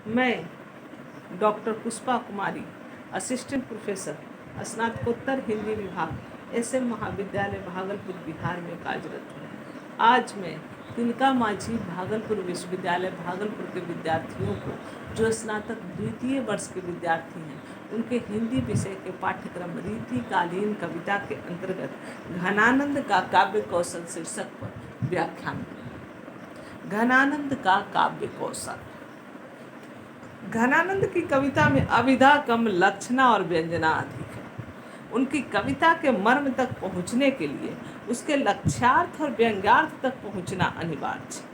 मैं डॉक्टर पुष्पा कुमारी, assistant professor, स्नातकोत्तर हिंदी विभाग, एसएम महाविद्यालय भागलपुर, बिहार में कार्यरत हूँ। आज मैं तिलका मांझी भागलपुर विश्वविद्यालय भागलपुर के विद्यार्थियों को, जो स्नातक द्वितीय वर्ष के विद्यार्थी हैं, उनके हिंदी विषय के पाठ्यक्रम रीतिकालीन कविता के अंतर्गत घनानंद का काव्य कौशल शीर्षक पर व्याख्यान। घनानंद का काव्य कौशल। घनानंद की कविता में अभिधा कम, लक्षणा और व्यंजना अधिक है। उनकी कविता के मर्म तक पहुंचने के लिए उसके लक्ष्यार्थ और व्यंग्यार्थ तक पहुंचना अनिवार्य है।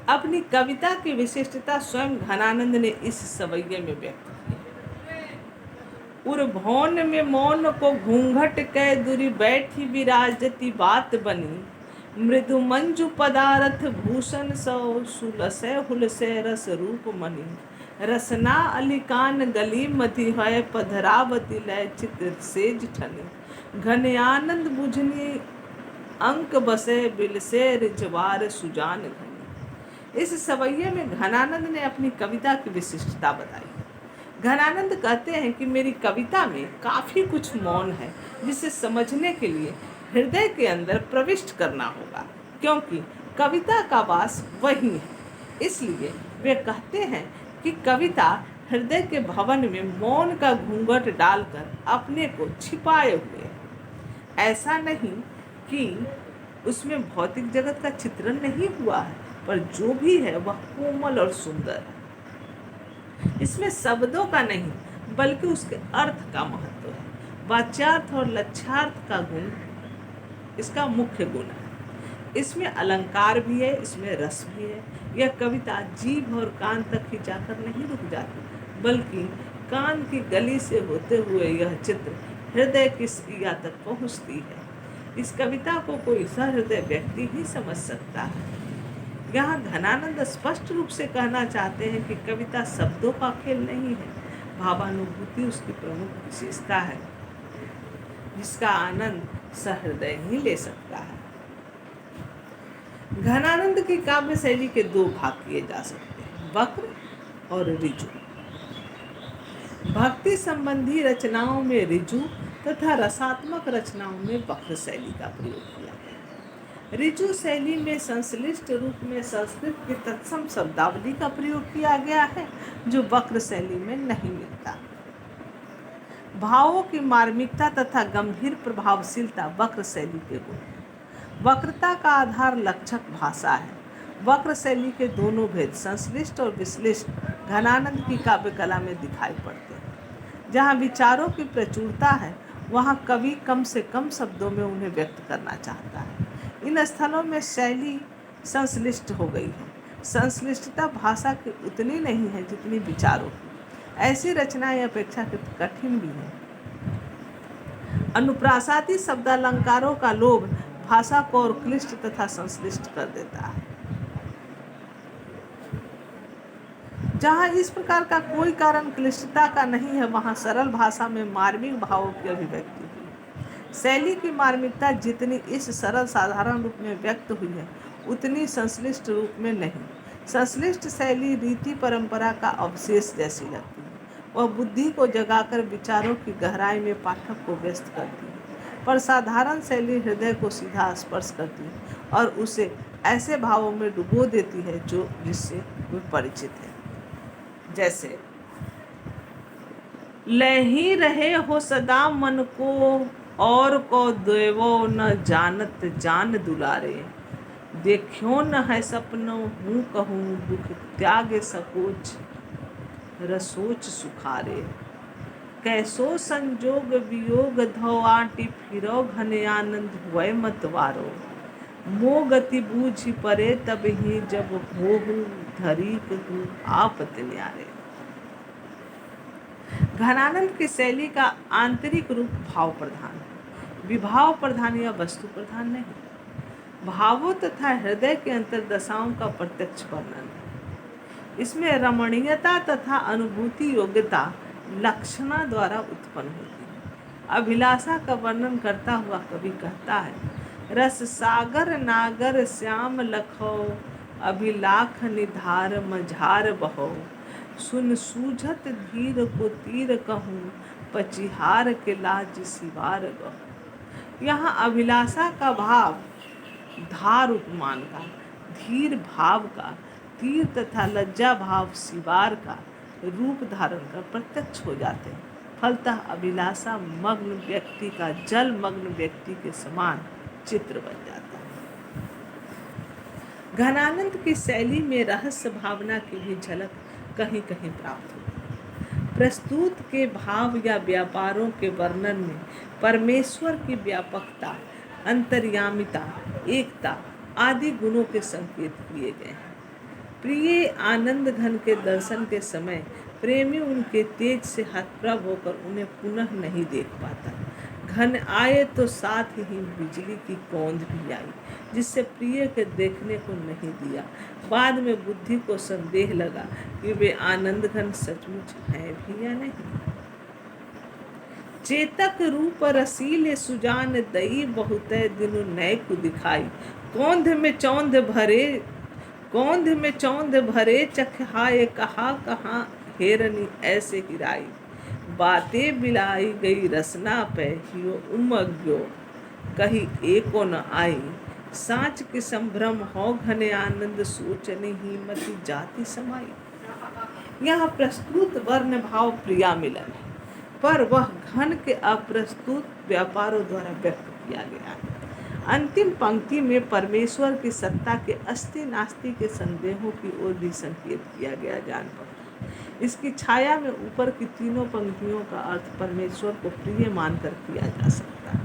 अपनी कविता की विशिष्टता स्वयं घनानंद ने इस सवैये में व्यक्त की है। उर्भौन में मौन को घूंघट कै दूरी बैठी विराजती बात बनी, मृदु मंजु पदारथ भूषण सौ सुलसै हुलसै रस रूप मणि, रसना अलिकान गली मति है पधरावती लय चित्र सेज ठनी, घन आनंद बुझनी अंक बसे बिलसे रिजवार सुजान घनी। इस सवैये में घनानंद ने अपनी कविता की विशिष्टता बताई। घनानंद कहते हैं कि मेरी कविता में काफ़ी कुछ मौन है, जिसे समझने के लिए हृदय के अंदर प्रविष्ट करना होगा, क्योंकि कविता का वास वही है। इसलिए वे कहते हैं कि कविता हृदय के भवन में मौन का घूंघट डालकर अपने को छिपाए हुए है। ऐसा नहीं कि उसमें भौतिक जगत का चित्रण नहीं हुआ है, पर जो भी है वह कोमल और सुंदर है। इसमें शब्दों का नहीं, बल्कि उसके अर्थ का महत्व है। वाच्यार्थ और लक्ष्यार्थ का गुण इसका मुख्य गुण है। इसमें अलंकार भी है, इसमें रस भी है। यह कविता जीभ और कान तक ही जाकर नहीं रुक जाती, बल्कि कान की गली से होते हुए यह चित्र हृदय की सिया तक पहुँचती है। इस कविता को कोई सहृदय व्यक्ति ही समझ सकता है। यहाँ घनानंद स्पष्ट रूप से कहना चाहते हैं कि कविता शब्दों का खेल नहीं है, भावानुभूति उसकी प्रमुख विशेषता है, जिसका आनंद सहृदय ही ले सकता है। घनानंद की काव्य शैली के दो भाग किए जा सकते हैं, वक्र और ऋजु। भक्ति संबंधी रचनाओं में ऋजु तथा रसात्मक रचनाओं में वक्र शैली का प्रयोग किया गया। ऋजु शैली में संश्लिष्ट रूप में संस्कृत की तत्सम शब्दावली का प्रयोग किया गया है, जो वक्र शैली में नहीं मिलता। भावों की मार्मिकता तथा गंभीर प्रभावशीलता वक्र शैली के गुण हैं। वक्रता का आधार लक्षक भाषा है। वक्र शैली के दोनों भेद, संश्लिष्ट और विश्लिष्ट, घनानंद की काव्य कला में दिखाई पड़ते हैं। जहाँ विचारों की प्रचुरता है, वहाँ कवि कम से कम शब्दों में उन्हें व्यक्त करना चाहता है। इन स्थलों में शैली संश्लिष्ट हो गई है। संश्लिष्टता भाषा की उतनी नहीं है जितनी विचारों की। ऐसी रचनाएं अपेक्षाकृत कठिन भी हैं। अनुप्रासादी शब्दालंकारों का लोभ भाषा को और क्लिष्ट तथा संश्लिष्ट कर देता है। जहाँ इस प्रकार का कोई कारण क्लिष्टता का नहीं है, वहाँ सरल भाषा में मार्मिक भावों की अभिव्यक्ति हुई। शैली की मार्मिकता जितनी इस सरल साधारण रूप में व्यक्त हुई है, उतनी संश्लिष्ट रूप में नहीं। संश्लिष्ट शैली रीति परंपरा का अवशेष जैसी लगती है। वह बुद्धि को जगाकर विचारों की गहराई में पाठक को व्यस्त करती है, पर साधारण शैली हृदय को सीधा स्पर्श करती है और उसे ऐसे भावों में डुबो देती है जो जिससे वे परिचित है। जैसे लही रहे हो सदा मन को, और को देवो न जानत जान दुलारे, देखियो न है सपनों हूँ कहूँ, दुख त्यागे सकोच रसोच सुखारे, कैसो संजोग वियोग धो आटी फिरो घने आनंद हुए मतवारो, मो गति बूझी परे तब ही जब हो धरी कहूँ आपत न्यारे। घनानंद की शैली का आंतरिक रूप भाव प्रधान है, विभाव प्रधान या वस्तु प्रधान नहीं। भावों तथा हृदय के अंतर्दशाओं का प्रत्यक्ष वर्णन है। इसमें रमणीयता तथा अनुभूति योग्यता लक्षणा द्वारा उत्पन्न होती है। अभिलाषा का वर्णन करता हुआ कवि कहता है, रस सागर नागर श्याम लखो, अभिलाख निधार मझार बहो। सुन सूझत धीर को तीर कहूँ, पचिहार के लाज सिवार गहो। यहाँ अभिलाषा का भाव धार उपमान का, धीर भाव का, तीर तथा लज्जा भाव सिवार का रूप धारण कर प्रत्यक्ष हो जाते हैं। फलतः अभिलाषा मग्न व्यक्ति का जल मग्न व्यक्ति के समान चित्र बन जाता है। घनानंद की शैली में रहस्य भावना की भी झलक कहीं कहीं प्राप्त होती है। प्रस्तुत के भाव या व्यापारों के वर्णन में परमेश्वर की व्यापकता, अंतर्यामिता, एकता आदि गुणों के संकेत किए गए हैं। प्रिय आनंद घन के दर्शन के समय प्रेमी उनके तेज से हतप्रभ होकर उन्हें पुनः नहीं देख पाता। घन आए तो साथ ही बिजली की कौंध भी आई, जिससे प्रिय के देखने को नहीं दिया। बाद में बुद्धि को संदेह लगा कि वे आनंद घन सचमुच हैं भी या नहीं। चेतक रूप रसीले सुजान दई, बहुतै दिनु नय को दिखाई। कौंध में चौंध भरे चखहाए, कहा कहाँ हेरनी ऐसे हिराई। बातें बिलाई गई रसना पे, हियो उमग्यो कही एको न आई। साँच के संभ्रम हो घने आनंद, सोचने ही मति जाति समाई। यहाँ प्रस्तुत वर्ण भाव प्रिया मिलन है, पर वह घन के अप्रस्तुत व्यापारों द्वारा व्यक्त किया गया है। अंतिम पंक्ति में परमेश्वर की सत्ता के अस्ति नास्ति के संदेहों की ओर भी संकेत किया गया जान पड़ता है। इसकी छाया में ऊपर की तीनों पंक्तियों का अर्थ परमेश्वर को प्रिय मानकर किया जा सकता है।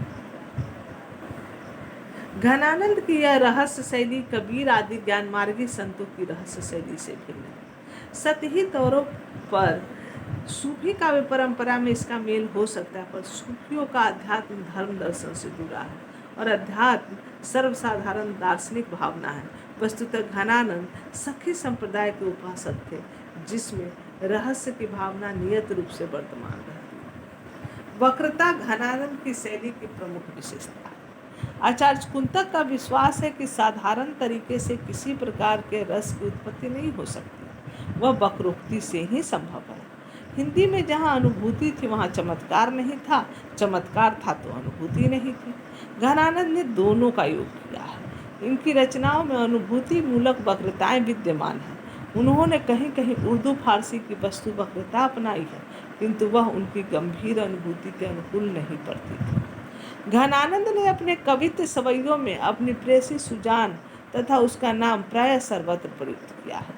घनानंद की यह रहस्य शैली कबीर आदि ज्ञानमार्गी संतों की रहस्य शैली से भिन्न है। सतही तौरों पर सूफी काव्य परंपरा में इसका मेल हो सकता है, पर सूफियों का अध्यात्म धर्म दर्शन से जुड़ा है और अध्यात्म सर्वसाधारण दार्शनिक भावना है। वस्तुतः घनानंद सखी संप्रदाय के उपासक थे, जिसमें रहस्य की भावना नियत रूप से वर्तमान रहती है। वक्रता घनानंद की शैली की प्रमुख विशेषता है। आचार्य कुंतक का विश्वास है कि साधारण तरीके से किसी प्रकार के रस की उत्पत्ति नहीं हो सकती, वह वक्रोक्ति से ही संभव है। हिंदी में जहाँ अनुभूति थी वहाँ चमत्कार नहीं था, चमत्कार था तो अनुभूति नहीं थी। घनानंद ने दोनों का योग किया है। इनकी रचनाओं में अनुभूति मूलक वक्रताएं विद्यमान हैं। उन्होंने कहीं कहीं उर्दू फारसी की वस्तु वक्रता अपनाई है, किंतु वह उनकी गंभीर अनुभूति के अनुकूल नहीं पड़ती थी। घनानंद ने अपने कवित्व सवैयों में अपनी प्रेसी सुजान तथा उसका नाम प्रायः सर्वत्र प्रयुक्त किया है।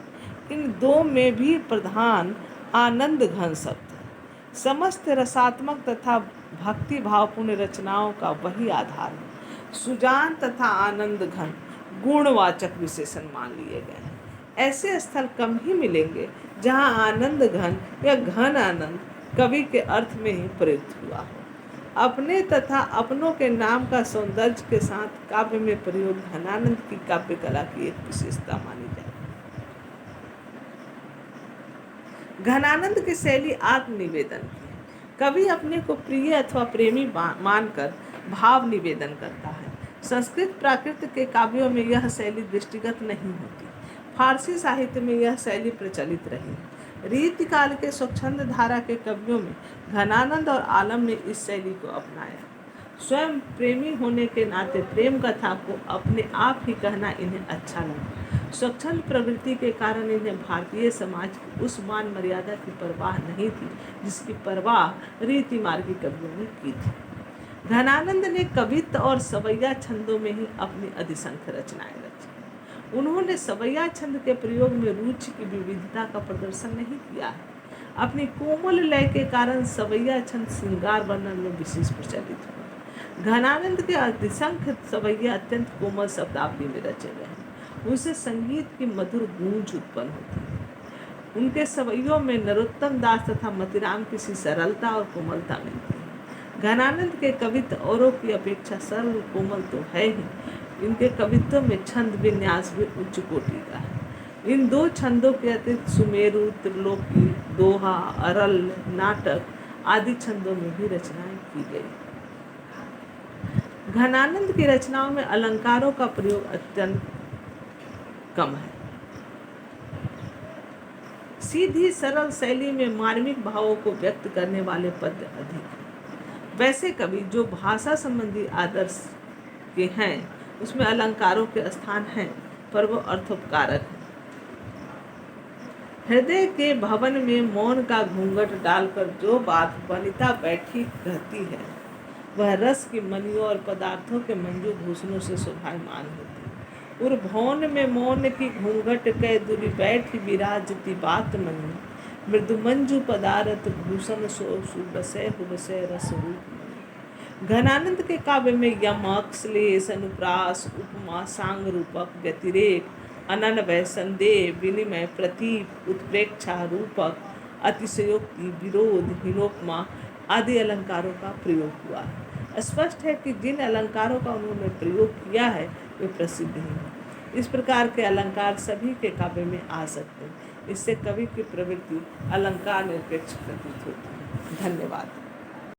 इन दो में भी प्रधान आनंद घन शब्द है। समस्त रसात्मक तथा भक्ति भावपूर्ण रचनाओं का वही आधार है। सुजान तथा आनंद घन गुणवाचक विशेषण मान लिए गए हैं। ऐसे स्थल कम ही मिलेंगे जहाँ आनंद घन या घन आनंद कवि के अर्थ में ही प्रयुक्त हुआ हो। अपने तथा अपनों के नाम का सौंदर्य के साथ काव्य में प्रयोग घनानंद की काव्य कला की एक विशेषता मानी जाए। घनानंद की शैली आत्मनिवेदन की है। कवि अपने को प्रिय अथवा प्रेमी मानकर भाव निवेदन करता है। संस्कृत प्राकृत के काव्यों में यह शैली दृष्टिगत नहीं होती। फारसी साहित्य में यह शैली प्रचलित रही है। रीतिकाल के स्वच्छंद धारा के कवियों में घनानंद और आलम ने इस शैली को अपनाया। स्वयं प्रेमी होने के नाते प्रेम कथा को अपने आप ही कहना इन्हें अच्छा लगा। स्वच्छंद प्रवृत्ति के कारण इन्हें भारतीय समाज की उस मान मर्यादा की परवाह नहीं थी जिसकी परवाह रीति मार्गी कवियों ने की थी। घनानंद ने कवित्व और सवैया छंदों में ही अपनी अधिसंख्य रचनाएं रची। उन्होंने सवैया छंद के प्रयोग में रुचि की विविधता का प्रदर्शन नहीं किया है। अपनी कोमल लय के कारण सवैया छंद श्रृंगार वर्णन में विशेष प्रचलित हुआ। घनानंद के अधिसंख्य सवैया अत्यंत कोमल शब्दावली में रचे गए हैं। उनसे संगीत की मधुर गूंज उत्पन्न होती है। उनके सवैयों में नरोत्तम दास तथा मतिराम की सी सरलता और कोमलता मिलती है। घनानंद के कवित्व औरों की अपेक्षा सरल कोमल तो है ही, इनके कवित्व में छंद विन्यास भी उच्च कोटि का है। इन दो छंदों के अतिरिक्त सुमेरु, त्रिलोकी, दोहा, अरल, नाटक आदि छंदों में भी रचनाएं की गई। घनानंद की रचनाओं में अलंकारों का प्रयोग अत्यंत कम है। सीधी सरल शैली में मार्मिक भावों को व्यक्त करने वाले पद्य अधिक हैं। वैसे कवि जो भाषा संबंधी आदर्श के हैं उसमें अलंकारों के स्थान हैं, पर वो अर्थोपकारक हैं। हृदय के भवन में मौन का घूंघट डालकर जो बात वनिता बैठी कहती है वह रस की मनियों और पदार्थों के मंजू भूषणों से शोभायमान होती है। उर भवन में मौन की घूंघट कै दूरी बैठी विराजती बात मनी, मृदु मंजू पदार्थ भूषण सो सुबसे हुबसे रस रूप मनी। घनानंद के काव्य में यमक, श्लेष, अनुप्रास, उपमा, सांग रूपक, व्यतिरेक, अनन्वय, संदेह, विनिमय, प्रतीक, उत्प्रेक्षा, रूपक, अतिशयोक्ति, विरोध, हीनोपमा आदि अलंकारों का प्रयोग हुआ है। स्पष्ट है कि जिन अलंकारों का उन्होंने प्रयोग किया है वे प्रसिद्ध हैं। इस प्रकार के अलंकार सभी के काव्य में आ सकते हैं। इससे कवि की प्रवृत्ति अलंकार निरपेक्ष प्रतीत होती है। धन्यवाद।